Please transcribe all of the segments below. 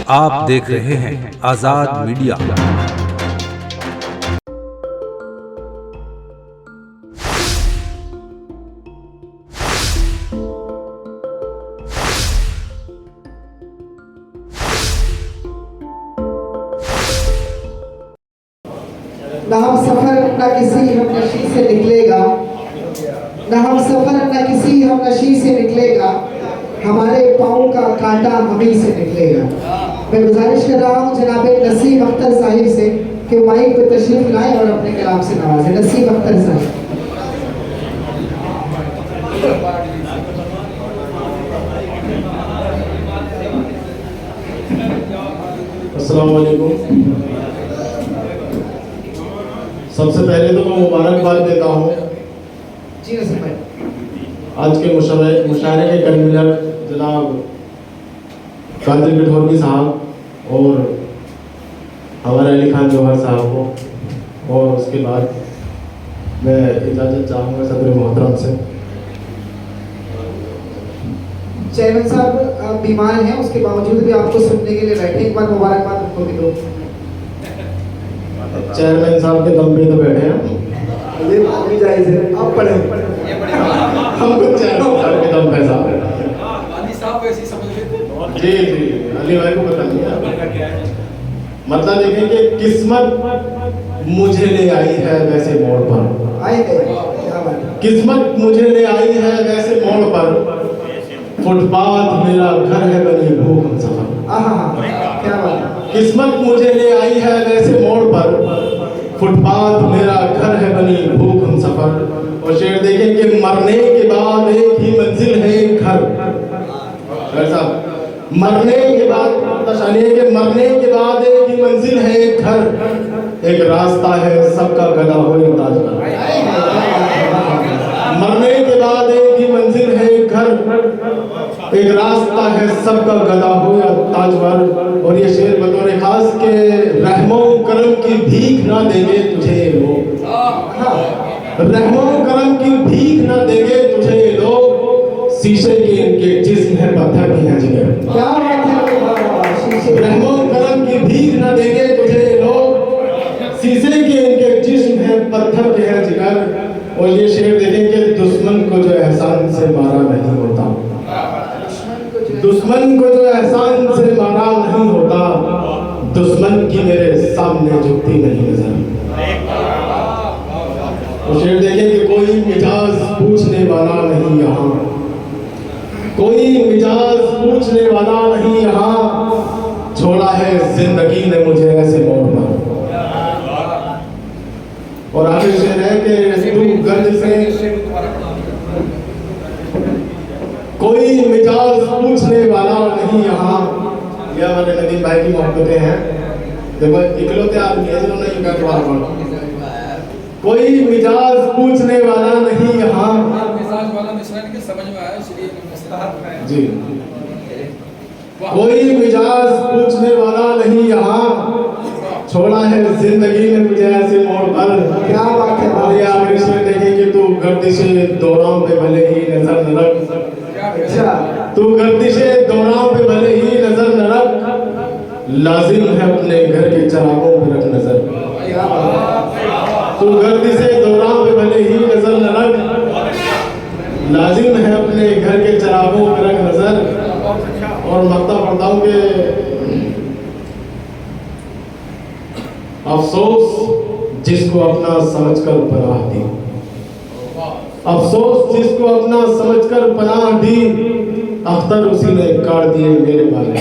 आप देख रहे हैं आजाद मीडिया। ना हम सफर न किसी हमनशी से निकलेगा, ना हम सफर न किसी हमनशी से निकलेगा, हमारे पाँव का कांटा हमी से निकलेगा। मैं गुजारिश कर रहा हूँ जनाब नसीम अख्तर साहिब से कि माइक पर तशरीफ लाएं और अपने कलाम से नवाजें। नसीम अख्तर साहिब। अस्सलाम वालेकुम। सबसे पहले तो मैं मुबारकबाद देता हूँ जी नसीम भाई, आज के मुशायरे के कन्वीनर जनाब कादिर पिठौरी साहब और हमारे अली खान जौहर साहब को, और उसके बाद मैं इजाज़त चाहूँगा सदर मोहतरम से। चेयरमैन साहब बीमार हैं, उसके बावजूद भी आपको सुनने के लिए बैठे। एक बार मुबारकबाद उनको भी दो। चेयरमैन साहब के दम पे तो बैठे हैं, ये जायज़ है, आप पढ़े हम कुछ चेयरमैन साहब के दम पे साहब जी जी अली भाई को बता दिया। मतलब देखें कि किस्मत मुझे ले आई है वैसे मोड़ पर, आए क्या बात है। किस्मत मुझे ले आई है वैसे मोड़ पर, फुटपाथ मेरा घर है बनी भूख हम सफर। क्या बात है। किस्मत मुझे ले आई है वैसे मोड़ पर, फुटपाथ मेरा घर है बनी भूख हम सफर। और शेर देखें कि मरने के बाद एक ही मंजिल है एक घर। साहब मरने के बाद कि मरने के बाद एक ही मंजिल है एक घर, एक रास्ता है सबका गदा हो ताज पर। मरने के बाद एक ही मंजिल है एक घर, एक रास्ता है सबका गदा हो या ताजवर। और ये शेर बतौर खास के रहमो करम की भीख ना देंगे तुझे ये लोग, रहमो करम की भीख ना देंगे तुझे ये लोग, शीशे के इनके जिस्म है पत्थर के हैं जिगर। क्या बात है। रहमो करम की भीख ना देंगे तुझे ये लोग, शीशे के इनके जिस्म है पत्थर के हैं जिगर। और ये शेर देखें कि दुश्मन को जो एहसान से मारा नहीं होता, दुश्मन को जो एहसान से मारा नहीं होता, दुश्मन की मेरे सामने झुकती नहीं नजर। और शेर देखें कि कोई मिजाज पूछने वाला नहीं यहाँ, कोई मिजाज पूछने वाला नहीं यहाँ, छोड़ा है जिंदगी ने मुझे ऐसे मोड़ पर। और आगे शेर है कि तू गर्द से कोई मिजाज पूछने वाला नहीं यहाँ। ये हमारे नदीम भाई की मोहब्बतें हैं। देखो इकलौते आदमी है जिन्होंने ये कर पड़ा। कोई मिजाज पूछने वाला नहीं यहाँ, मिजाज वाला मिसरन के समझ में आया इसलिए जी। कोई मिजाज पूछने वाला नहीं यहाँ, छोड़ा है जिंदगी ने मुझे ऐसे मोड़ पर। क्या बात है। और ये आखिरी शेर देखें कि तू गर्दिशे दौरान पे भले ही नजर न रख, तू गर्दिशे दौरान पे भले ही नजर न रख, लाजिम है अपने घर के चरागों पे रख नजर। तू गर्दिशे दौरान पे भले ही नजर न रख, लाजिम है अपने घर के चरागों पे रख नजर। और मक्ता पढ़ता हूँ कि अफसोस जिसको अपना समझकर पनाह दी, अफसोस जिसको अपना समझकर पनाह दी, अख्तर उसी ने काट दिए मेरे बारे।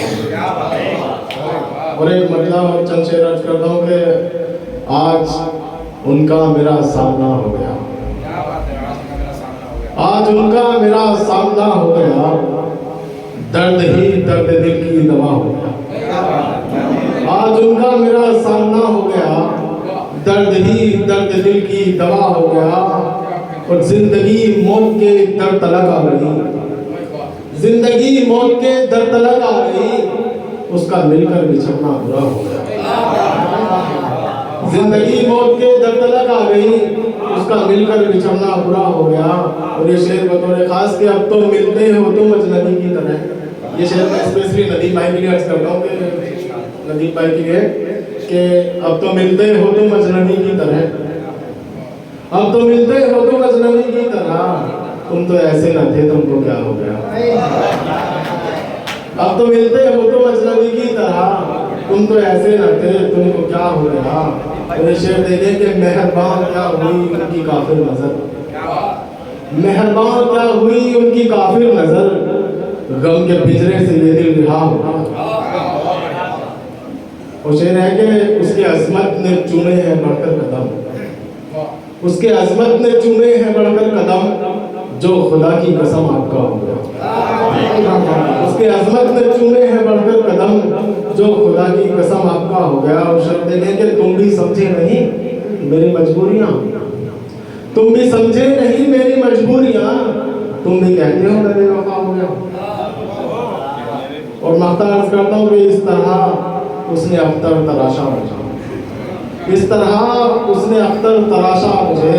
और एक मतलब चंद शेर अर्ज करता हूँ कि आज उनका मेरा सामना हो गया, आज उनका मेरा सामना हो गया, दर्द ही दर्द दिल की दवा हो गया। आज उनका मेरा सामना हो गया, दर्द ही दर्द दिल की दवा हो गया। और जिंदगी मौत के दर तलक आ गई, जिंदगी मौत के दर तलक आ गई, उसका मिलकर बिछड़ना बुरा हो गया। जिंदगी मौत के दर तलक आ गई, उसका मिलकर बिछड़ना बुरा हो गया। और ये शेर बतौर खास के अब तो मिलते हो तुम अजनबी की तरह, ये शेर मैं स्पेशली नदीम भाई के लिए अर्ज करता हूँ कि नदीम भाई के लिए कि अब तो मिलते हो तुम अजनबी की तरह, अब तो मिलते हो तुम अजनबी की तरह, तुम तो ऐसे न थे तुमको क्या हो गया। अब तो मिलते हो तुम अजनबी की तरह, तुम तो ऐसे न थे तुमको क्या हो गया। और शेर देने के मेहरबान क्या हुई उनकी काफिर नजर, मेहरबान क्या हुई उनकी काफिर नजर, गम के पिंजरे से ये दिल रिहा हो। और शेर है कि उसके अजमत ने चूमे हैं बढ़कर कदम, उसके अजमत ने चूमे हैं बढ़कर कदम, जो खुदा की कसम आपका हो गया। उसके अजमत ने चूमे हैं बढ़कर कदम, जो खुदा की कसम आपका हो गया। और शब्द देने के तुम भी समझे नहीं मेरी मजबूरियां, तुम भी समझे नहीं मेरी मजबूरियां, तुम भी कहते हो मैं बेवफा हो गया। और मख्तार करता हूँ कि इस तरह उसने अख्तर तराशा मुझे, इस तरह उसने अख्तर तराशा मुझे,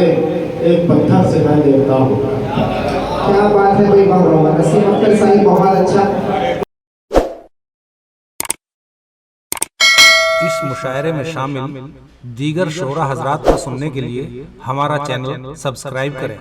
एक पत्थर से मैं देवता हूँ। क्या बात है भाई, वाह वाह, नसीम अख्तर साहिब बहुत अच्छा। इस मुशायरे में शामिल दीगर शोरा हजरात को सुनने के लिए हमारा चैनल सब्सक्राइब करें।